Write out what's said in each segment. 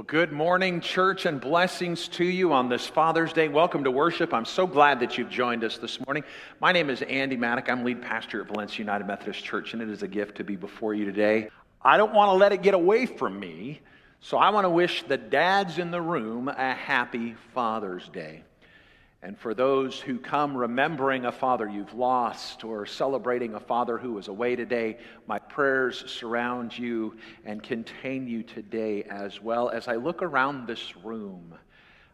Good morning, church, and blessings to you on this Father's Day. Welcome to worship. I'm so glad that you've joined us this morning. My name is Andy Mattick. I'm lead pastor at Valencia United Methodist Church, and it is a gift to be before you today. I don't want to let it get away from me, so I want to wish the dads in the room a happy Father's Day. And for those who come remembering a father you've lost or celebrating a father who is away today, my prayers surround you and contain you today as well. As I look around this room,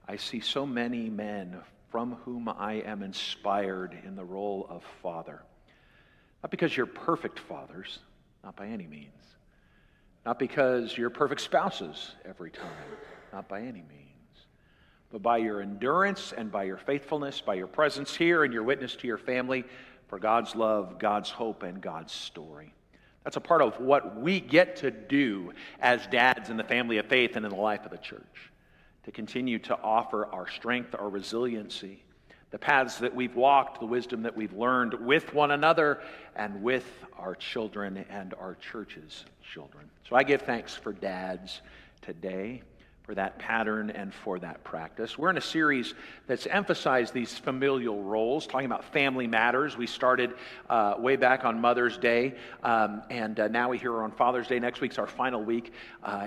I see so many men from whom I am inspired in the role of father. Not because you're perfect fathers, not by any means. Not because you're perfect spouses every time, not by any means. But by your endurance and by your faithfulness, by your presence here and your witness to your family for God's love, God's hope, and God's story. That's a part of what we get to do as dads in the family of faith and in the life of the church. To continue to offer our strength, our resiliency, the paths that we've walked, the wisdom that we've learned with one another and with our children and our church's children. So I give thanks for dads today, for that pattern and for that practice. We're in a series that's emphasized these familial roles, talking about family matters. We started way back on Mother's Day, and now we hear on Father's Day. Next week's our final week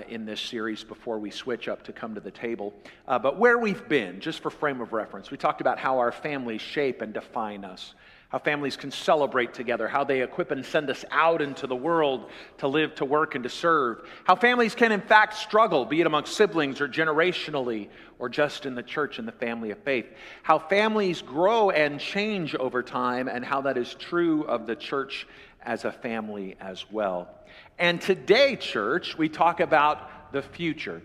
in this series before we switch up to come to the table. But where we've been, just for frame of reference, we talked about how our families shape and define us, how families can celebrate together, how they equip and send us out into the world to live, to work, and to serve. How families can in fact struggle, be it among siblings or generationally, or just in the church and the family of faith. How families grow and change over time, and how that is true of the church as a family as well. And today, church, we talk about the future.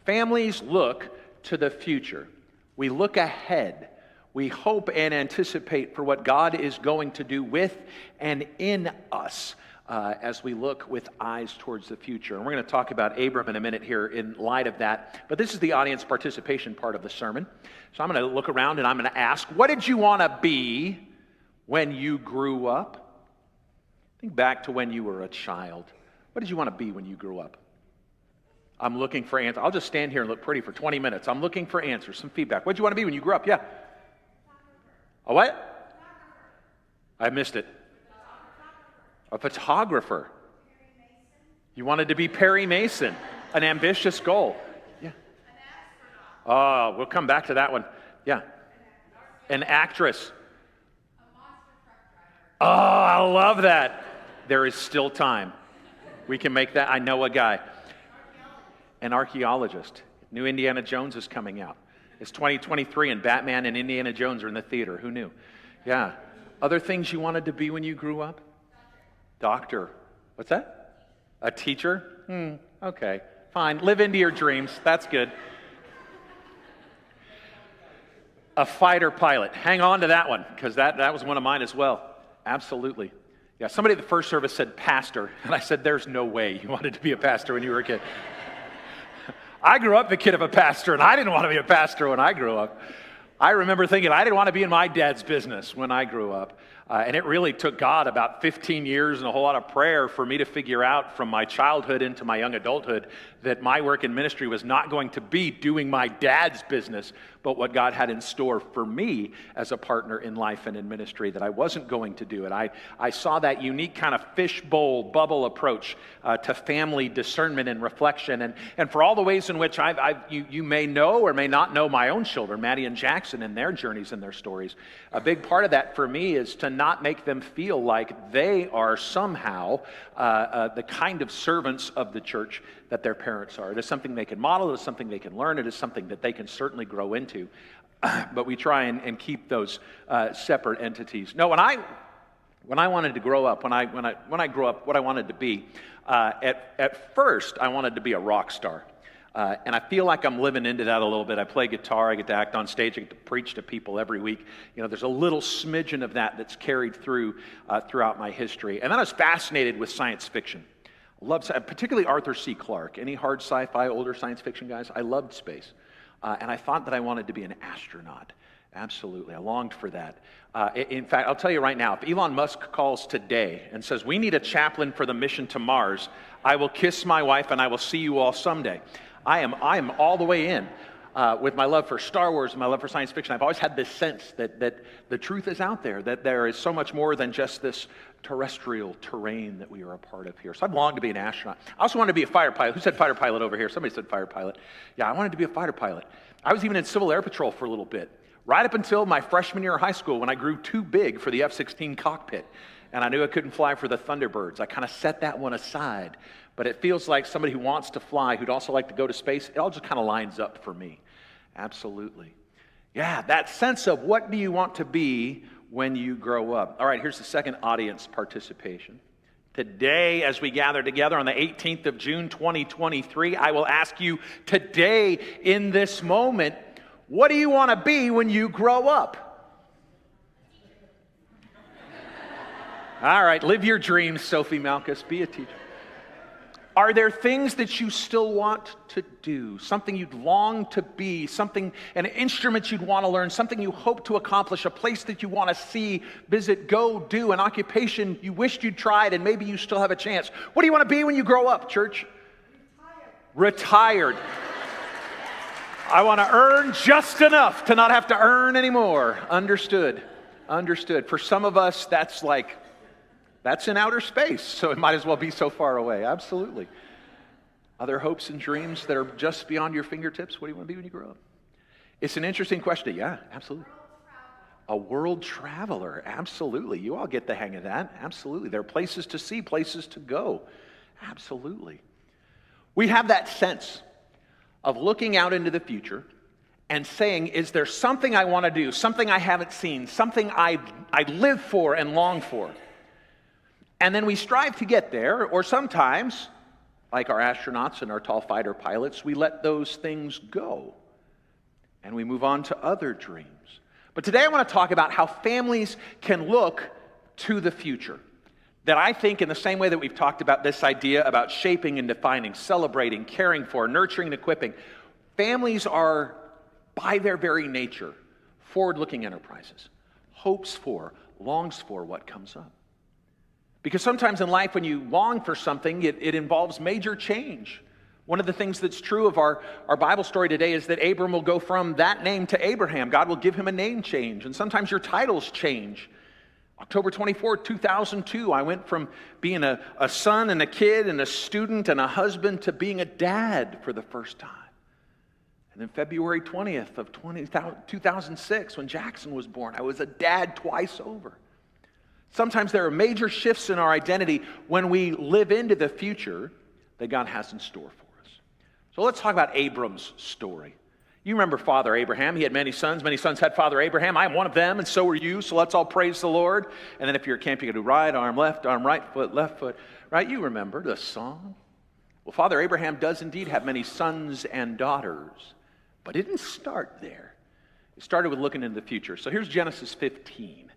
Families look to the future. We look ahead. We hope and anticipate for what God is going to do with and in us as we look with eyes towards the future. And we're going to talk about Abram in a minute here in light of that. But this is the audience participation part of the sermon. So I'm going to look around and I'm going to ask, what did you want to be when you grew up? Think back to when you were a child. What did you want to be when you grew up? I'm looking for answers. I'll just stand here and look pretty for 20 minutes. I'm looking for answers, some feedback. What did you want to be when you grew up? Yeah. A what? I missed it. A photographer. You wanted to be Perry Mason. An ambitious goal. Yeah. Oh, we'll come back to that one. Yeah. An actress. Oh, I love that. There is still time. We can make that. I know a guy. An archaeologist. New Indiana Jones is coming out. It's 2023 and Batman and Indiana Jones are in the theater. Who knew? Yeah. Other things you wanted to be when you grew up? Doctor. What's that? A teacher? Okay. Fine. Live into your dreams. That's good. A fighter pilot. Hang on to that one, because that was one of mine as well. Absolutely. Yeah. Somebody at the first service said pastor, and I said, there's no way you wanted to be a pastor when you were a kid. I grew up the kid of a pastor, and I didn't want to be a pastor when I grew up. I remember thinking I didn't want to be in my dad's business when I grew up. And it really took God about 15 years and a whole lot of prayer for me to figure out from my childhood into my young adulthood that my work in ministry was not going to be doing my dad's business, but what God had in store for me as a partner in life and in ministry, that I wasn't going to do it. I saw that unique kind of fishbowl bubble approach to family discernment and reflection. And for all the ways in which you may know or may not know my own children, Maddie and Jackson, and their journeys and their stories, a big part of that for me is to not make them feel like they are somehow the kind of servants of the church that their parents are. It is something they can model. It is something they can learn. It is something that they can certainly grow into. But we try and keep those separate entities. No, when I wanted to grow up, when I grew up, what I wanted to be, at first I wanted to be a rock star. And I feel like I'm living into that a little bit. I play guitar, I get to act on stage, I get to preach to people every week. You know, there's a little smidgen of that's carried through throughout my history. And then I was fascinated with science fiction. Particularly Arthur C. Clarke. Any hard sci-fi, older science fiction guys? I loved space. And I thought that I wanted to be an astronaut. Absolutely. I longed for that. In fact, I'll tell you right now, if Elon Musk calls today and says, we need a chaplain for the mission to Mars, I will kiss my wife and I will see you all someday. I am all the way in. With my love for Star Wars and my love for science fiction, I've always had this sense that the truth is out there, that there is so much more than just this terrestrial terrain that we are a part of here. So I've longed to be an astronaut. I also wanted to be a fighter pilot. Who said fighter pilot over here? Somebody said fighter pilot. Yeah, I wanted to be a fighter pilot. I was even in Civil Air Patrol for a little bit, right up until my freshman year of high school when I grew too big for the F-16 cockpit. And I knew I couldn't fly for the Thunderbirds. I kind of set that one aside. But it feels like somebody who wants to fly, who'd also like to go to space, it all just kind of lines up for me. Absolutely. Yeah, that sense of what do you want to be when you grow up. All right, here's the second audience participation. Today, as we gather together on the 18th of June, 2023, I will ask you today in this moment, what do you want to be when you grow up? All right, live your dreams, Sophie Malkus, be a teacher. Are there things that you still want to do? Something you'd long to be, an instrument you'd want to learn, something you hope to accomplish, a place that you want to see, visit, go, do, an occupation you wished you'd tried and maybe you still have a chance. What do you want to be when you grow up, church? Retired. I want to earn just enough to not have to earn anymore. Understood. For some of us, that's in outer space, so it might as well be so far away. Absolutely. Other hopes and dreams that are just beyond your fingertips? What do you want to be when you grow up? It's an interesting question. Yeah, absolutely. A world traveler. Absolutely. You all get the hang of that. Absolutely. There are places to see, places to go. Absolutely. We have that sense of looking out into the future and saying, is there something I want to do, something I haven't seen, something I live for and long for? And then we strive to get there, or sometimes, like our astronauts and our tall fighter pilots, we let those things go. And we move on to other dreams. But today I want to talk about how families can look to the future. That I think in the same way that we've talked about this idea about shaping and defining, celebrating, caring for, nurturing and equipping, families are, by their very nature, forward-looking enterprises. Hopes for, longs for what comes up. Because sometimes in life when you long for something, it involves major change. One of the things that's true of our Bible story today is that Abram will go from that name to Abraham. God will give him a name change, and sometimes your titles change. October 24, 2002, I went from being a son and a kid and a student and a husband to being a dad for the first time. And then February 20th of 2006, when Jackson was born, I was a dad twice over. Sometimes there are major shifts in our identity when we live into the future that God has in store for us. So let's talk about Abram's story. You remember Father Abraham. He had many sons. Many sons had Father Abraham. I am one of them, and so are you. So let's all praise the Lord. And then if you're at camp, you can do right arm, left arm, right foot, left foot. Right? You remember the song. Well, Father Abraham does indeed have many sons and daughters. But it didn't start there. It started with looking into the future. So here's Genesis 15.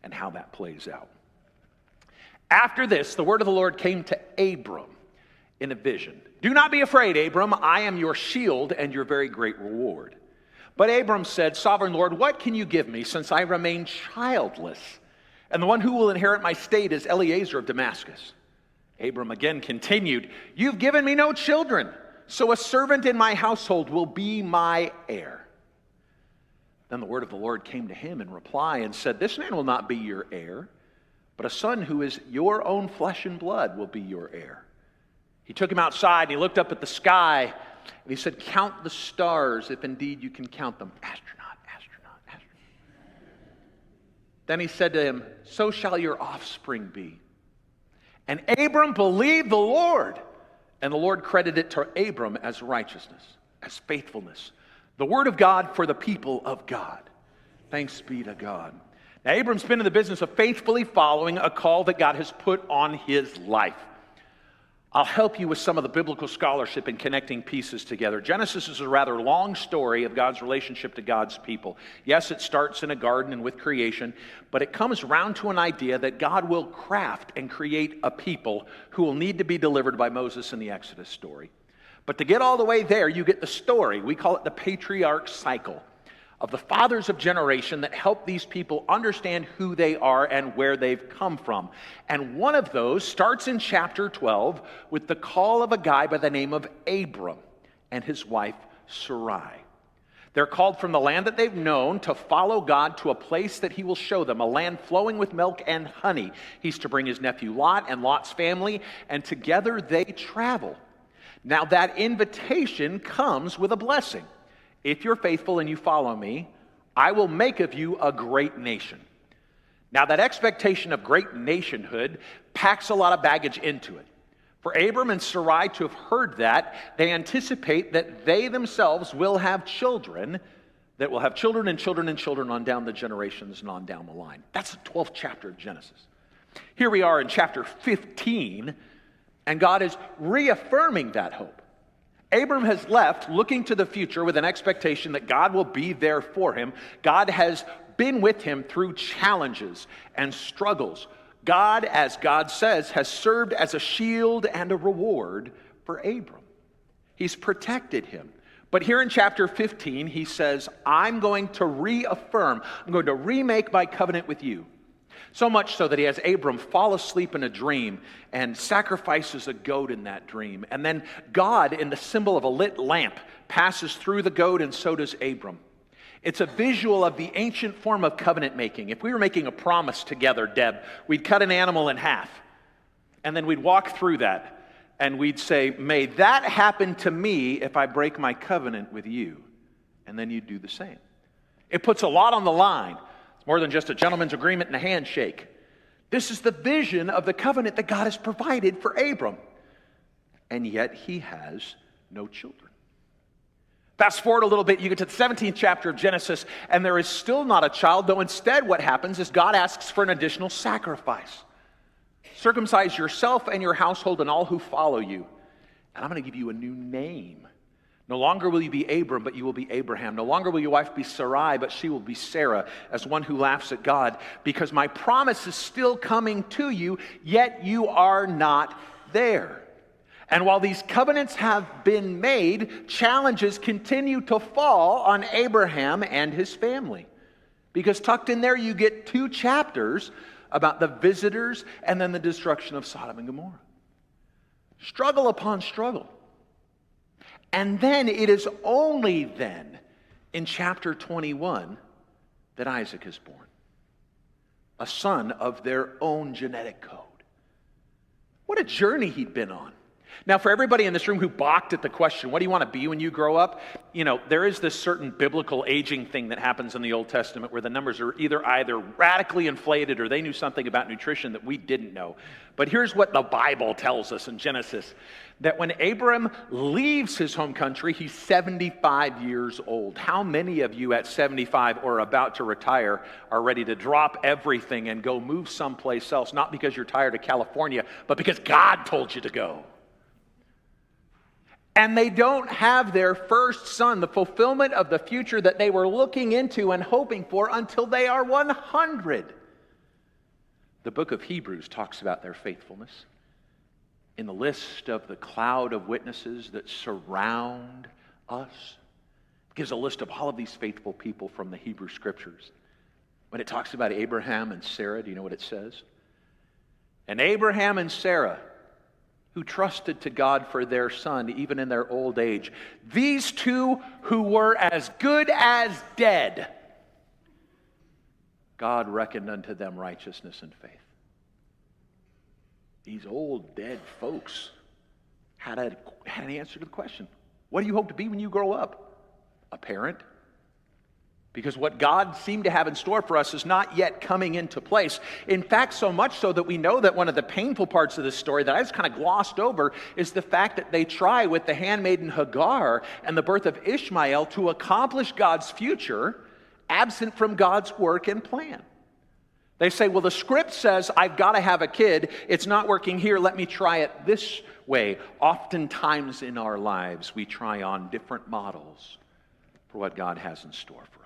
And how that plays out. After this, the word of the Lord came to Abram in a vision. Do not be afraid, Abram. I am your shield and your very great reward. But Abram said, Sovereign Lord, what can you give me since I remain childless? And the one who will inherit my state is Eliezer of Damascus. Abram again continued, You've given me no children, so a servant in my household will be my heir. Then the word of the Lord came to him in reply and said, This man will not be your heir, but a son who is your own flesh and blood will be your heir. He took him outside and he looked up at the sky and he said, Count the stars if indeed you can count them. Astronaut. Then he said to him, So shall your offspring be. And Abram believed the Lord, and the Lord credited it to Abram as righteousness, as faithfulness. The word of God for the people of God. Thanks be to God. Now, Abram's been in the business of faithfully following a call that God has put on his life. I'll help you with some of the biblical scholarship in connecting pieces together. Genesis is a rather long story of God's relationship to God's people. Yes, it starts in a garden and with creation, but it comes round to an idea that God will craft and create a people who will need to be delivered by Moses in the Exodus story. But to get all the way there, you get the story. We call it the patriarch cycle of the fathers of generation that help these people understand who they are and where they've come from. And one of those starts in chapter 12 with the call of a guy by the name of Abram. and his wife Sarai. They're called from the land that they've known to follow God to a place that he will show them, a land flowing with milk and honey. He's to bring his nephew Lot and Lot's family, and together they travel. Now that invitation comes with a blessing. If you're faithful and you follow me, I will make of you a great nation. Now that expectation of great nationhood packs a lot of baggage into it. For Abram and Sarai to have heard that, they anticipate that they themselves will have children, that will have children and children and children on down the generations and on down the line. That's the 12th chapter of Genesis. Here we are in chapter 15, and God is reaffirming that hope. Abram has left looking to the future with an expectation that God will be there for him. God has been with him through challenges and struggles. God, as God says, has served as a shield and a reward for Abram. He's protected him. But here in chapter 15, he says, I'm going to reaffirm, I'm going to remake my covenant with you. So much so that he has Abram fall asleep in a dream and sacrifices a goat in that dream. And then God, in the symbol of a lit lamp, passes through the goat, and so does Abram. It's a visual of the ancient form of covenant making. If we were making a promise together, Deb, we'd cut an animal in half, and then we'd walk through that, and we'd say, may that happen to me if I break my covenant with you. And then you'd do the same. It puts a lot on the line. It's more than just a gentleman's agreement and a handshake. This is the vision of the covenant that God has provided for Abram. And yet he has no children. Fast forward a little bit, you get to the 17th chapter of Genesis, and there is still not a child, though instead what happens is God asks for an additional sacrifice. Circumcise yourself and your household and all who follow you, and I'm going to give you a new name. No longer will you be Abram, but you will be Abraham. No longer will your wife be Sarai, but she will be Sarah, as one who laughs at God, because my promise is still coming to you, yet you are not there. And while these covenants have been made, challenges continue to fall on Abraham and his family. Because tucked in there, you get 2 chapters about the visitors and then the destruction of Sodom and Gomorrah. Struggle upon struggle. And then it is only then, in chapter 21, that Isaac is born. A son of their own genetic code. What a journey he'd been on. Now, for everybody in this room who balked at the question, what do you want to be when you grow up? You know, there is this certain biblical aging thing that happens in the Old Testament where the numbers are either radically inflated or they knew something about nutrition that we didn't know. But here's what the Bible tells us in Genesis, that when Abram leaves his home country, he's 75 years old. How many of you at 75 or about to retire are ready to drop everything and go move someplace else, not because you're tired of California, but because God told you to go? And they don't have their first son, the fulfillment of the future that they were looking into and hoping for, until they are 100. The book of Hebrews talks about their faithfulness. In the list of the cloud of witnesses that surround us, it gives a list of all of these faithful people from the Hebrew Scriptures. When it talks about Abraham and Sarah, do you know what it says? And Abraham and Sarah, who trusted to God for their son, even in their old age. These two who were as good as dead, God reckoned unto them righteousness and faith. These old dead folks had an answer to the question. What do you hope to be when you grow up? A parent? Because what God seemed to have in store for us is not yet coming into place. In fact, so much so that we know that one of the painful parts of this story that I just kind of glossed over is the fact that they try with the handmaiden Hagar and the birth of Ishmael to accomplish God's future, absent from God's work and plan. They say, well, the script says I've got to have a kid. It's not working here. Let me try it this way. Oftentimes in our lives, we try on different models for what God has in store for us.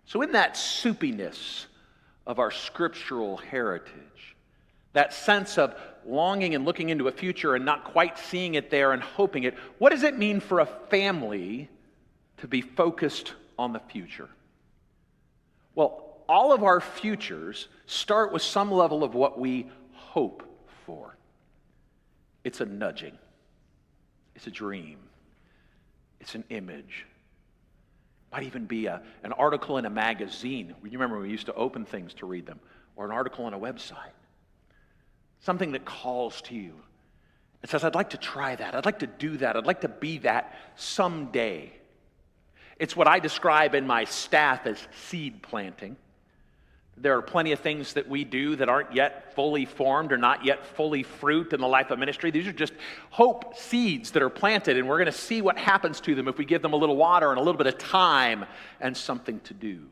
So in that soupiness of our scriptural heritage, that sense of longing and looking into a future and not quite seeing it there and hoping it, what does it mean for a family to be focused on the future? Well, all of our futures start with some level of what we hope for. It's a nudging. It's a dream. It's an image. It might even be an article in a magazine. You remember we used to open things to read them, or an article on a website. Something that calls to you. It says, I'd like to try that. I'd like to do that. I'd like to be that someday. It's what I describe in my staff as seed planting. There are plenty of things that we do that aren't yet fully formed or not yet fully fruit in the life of ministry. These are just hope seeds that are planted, and we're going to see what happens to them if we give them a little water and a little bit of time and something to do.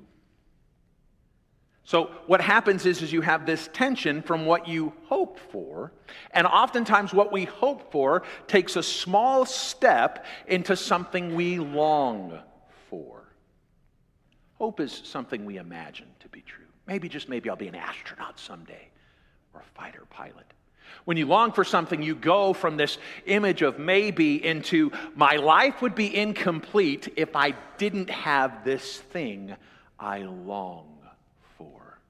So what happens is you have this tension from what you hope for, and oftentimes what we hope for takes a small step into something we long for. Hope is something we imagine to be true. Maybe, just maybe, I'll be an astronaut someday, or a fighter pilot. When you long for something, you go from this image of maybe into, my life would be incomplete if I didn't have this thing I long for.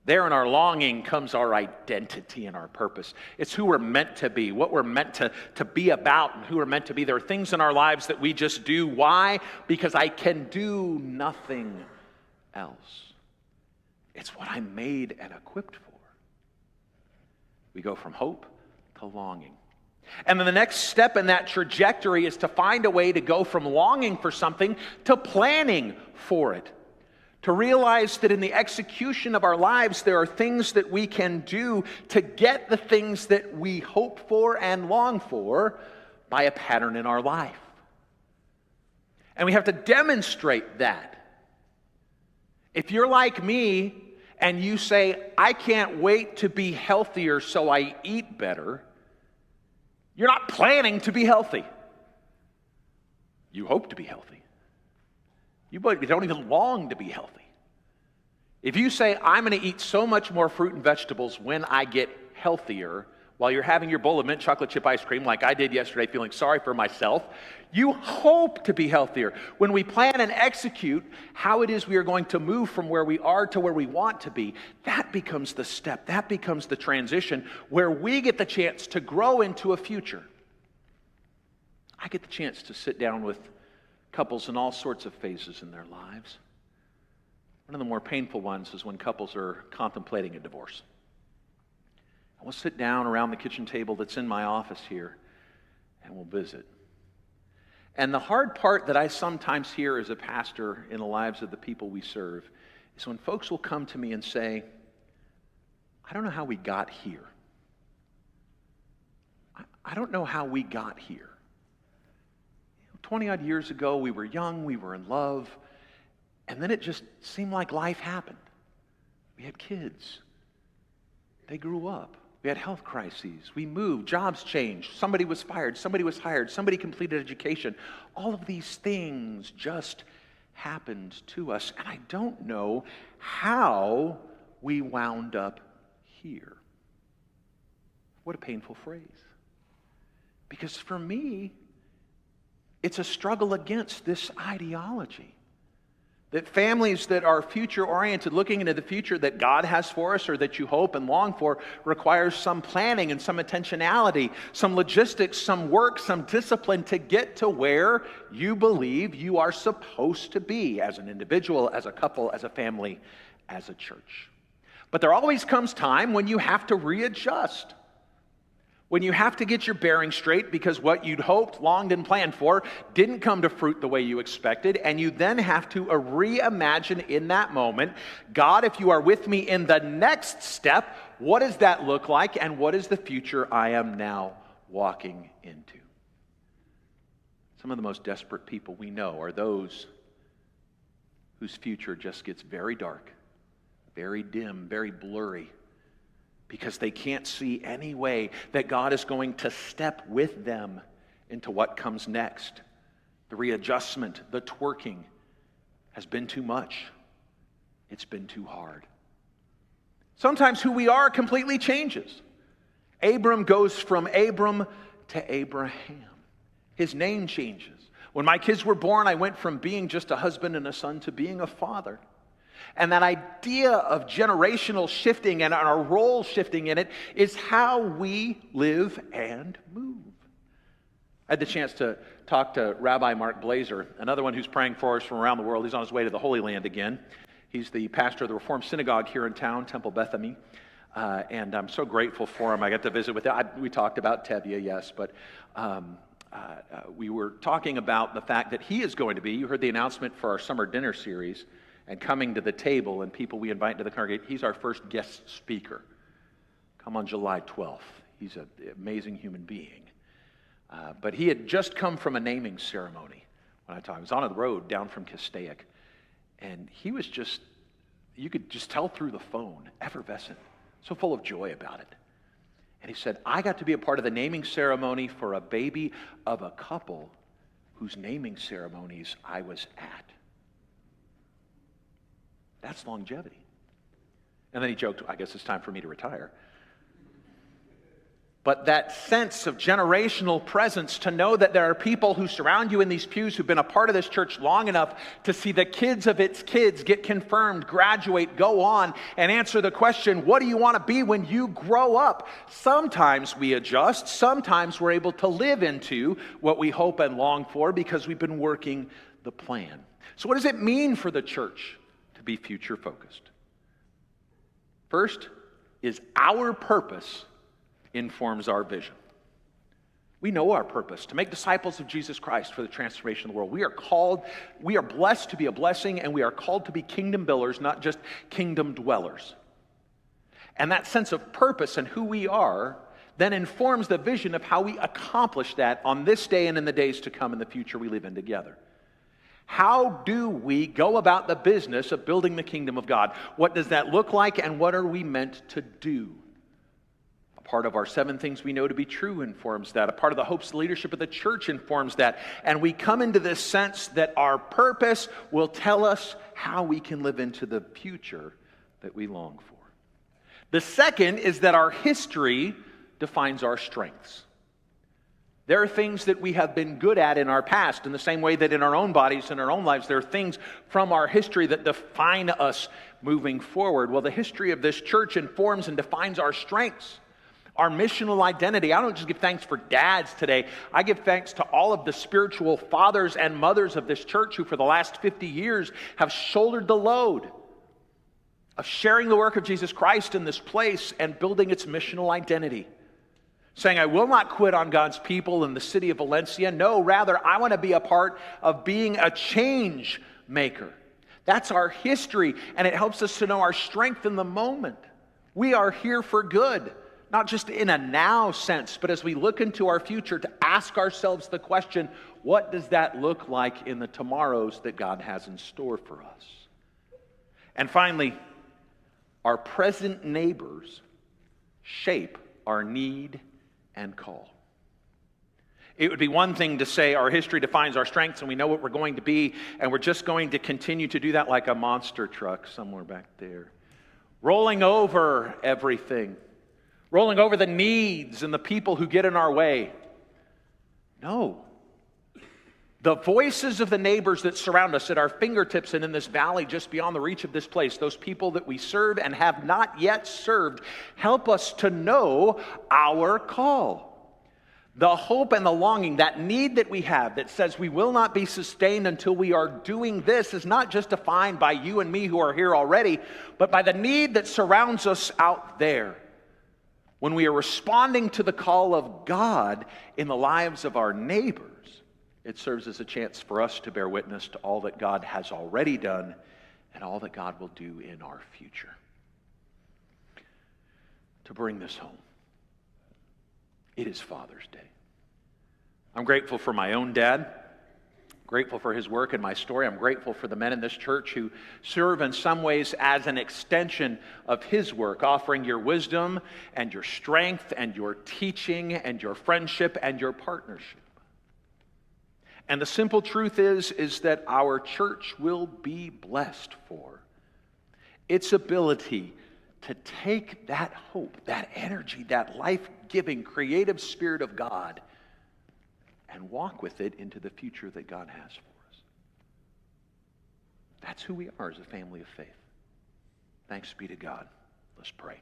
There in our longing comes our identity and our purpose. It's who we're meant to be, what we're meant to be about, and who we're meant to be. There are things in our lives that we just do. Why? Because I can do nothing else. It's what I'm made and equipped for. We go from hope to longing. And then the next step in that trajectory is to find a way to go from longing for something to planning for it. To realize that in the execution of our lives, there are things that we can do to get the things that we hope for and long for by a pattern in our life. And we have to demonstrate that. If you're like me and you say, I can't wait to be healthier so I eat better, you're not planning to be healthy. You hope to be healthy. You don't even long to be healthy. If you say, I'm going to eat so much more fruit and vegetables when I get healthier, while you're having your bowl of mint chocolate chip ice cream like I did yesterday, feeling sorry for myself, you hope to be healthier. When we plan and execute how it is we are going to move from where we are to where we want to be, that becomes the step, that becomes the transition where we get the chance to grow into a future. I get the chance to sit down with couples in all sorts of phases in their lives. One of the more painful ones is when couples are contemplating a divorce. And we'll sit down around the kitchen table that's in my office here, and we'll visit. And the hard part that I sometimes hear as a pastor in the lives of the people we serve is when folks will come to me and say, I don't know how we got here. I don't know how we got here. 20-odd years ago, we were young, we were in love, and then it just seemed like life happened. We had kids. They grew up. We had health crises. We moved. Jobs changed. Somebody was fired. Somebody was hired. Somebody completed education. All of these things just happened to us. And I don't know how we wound up here. What a painful phrase. Because for me, it's a struggle against this ideology. That families that are future-oriented, looking into the future that God has for us or that you hope and long for, requires some planning and some intentionality, some logistics, some work, some discipline to get to where you believe you are supposed to be as an individual, as a couple, as a family, as a church. But there always comes time when you have to readjust. When you have to get your bearings straight because what you'd hoped, longed, and planned for didn't come to fruit the way you expected, and you then have to reimagine in that moment, God, if you are with me in the next step, what does that look like, and what is the future I am now walking into? Some of the most desperate people we know are those whose future just gets very dark, very dim, very blurry, because they can't see any way that God is going to step with them into what comes next. The readjustment, the twerking has been too much. It's been too hard. Sometimes who we are completely changes. Abram goes from Abram to Abraham. His name changes. When my kids were born, I went from being just a husband and a son to being a father. And that idea of generational shifting and our role shifting in it is how we live and move. I had the chance to talk to Rabbi Mark Blazer, another one who's praying for us from around the world. He's on his way to the Holy Land again. He's the pastor of the Reformed Synagogue here in town, Temple Bethany. And I'm so grateful for him. I got to visit with him. We talked about Tevye, yes, but we were talking about the fact that he is going to be, you heard the announcement for our summer dinner series, and coming to the table and people we invite to the congregation. He's our first guest speaker. Come on July 12th. He's an amazing human being. But he had just come from a naming ceremony when I talked. He was on the road down from Castaic. And he was just, you could just tell through the phone, effervescent, so full of joy about it. And he said, I got to be a part of the naming ceremony for a baby of a couple whose naming ceremonies I was at. That's longevity. And then he joked, I guess it's time for me to retire. But that sense of generational presence, to know that there are people who surround you in these pews who've been a part of this church long enough to see the kids of its kids get confirmed, graduate, go on, and answer the question, what do you want to be when you grow up? Sometimes we adjust. Sometimes we're able to live into what we hope and long for because we've been working the plan. So what does it mean for the church to be future focused? First is our purpose informs our vision. We know our purpose, to make disciples of Jesus Christ for the transformation of the world. We are called, we are blessed to be a blessing, and we are called to be kingdom builders, not just kingdom dwellers. And that sense of purpose and who we are then informs the vision of how we accomplish that on this day and in the days to come in the future we live in together. How do we go about the business of building the kingdom of God? What does that look like, and what are we meant to do? Part of our 7 things we know to be true informs that. A part of the hopes and leadership of the church informs that. And we come into this sense that our purpose will tell us how we can live into the future that we long for. The second is that our history defines our strengths. There are things that we have been good at in our past, in the same way that in our own bodies and our own lives, there are things from our history that define us moving forward. Well, the history of this church informs and defines our strengths. Our missional identity. I don't just give thanks for dads today. I give thanks to all of the spiritual fathers and mothers of this church who for the last 50 years have shouldered the load of sharing the work of Jesus Christ in this place and building its missional identity. Saying, I will not quit on God's people in the city of Valencia. No, rather, I want to be a part of being a change maker. That's our history, and it helps us to know our strength in the moment. We are here for good. Not just in a now sense, but as we look into our future to ask ourselves the question, what does that look like in the tomorrows that God has in store for us? And finally, our present neighbors shape our need and call. It would be one thing to say our history defines our strengths and we know what we're going to be, and we're just going to continue to do that like a monster truck somewhere back there, rolling over everything. Rolling over the needs and the people who get in our way. No. The voices of the neighbors that surround us at our fingertips and in this valley just beyond the reach of this place, those people that we serve and have not yet served, help us to know our call. The hope and the longing, that need that we have that says we will not be sustained until we are doing this is not just defined by you and me who are here already, but by the need that surrounds us out there. When we are responding to the call of God in the lives of our neighbors, it serves as a chance for us to bear witness to all that God has already done and all that God will do in our future. To bring this home, it is Father's Day. I'm grateful for my own dad. Grateful for his work and my story. I'm grateful for the men in this church who serve in some ways as an extension of his work, offering your wisdom and your strength and your teaching and your friendship and your partnership. And the simple truth is that our church will be blessed for its ability to take that hope, that energy, that life-giving, creative spirit of God and walk with it into the future that God has for us. That's who we are as a family of faith. Thanks be to God. Let's pray.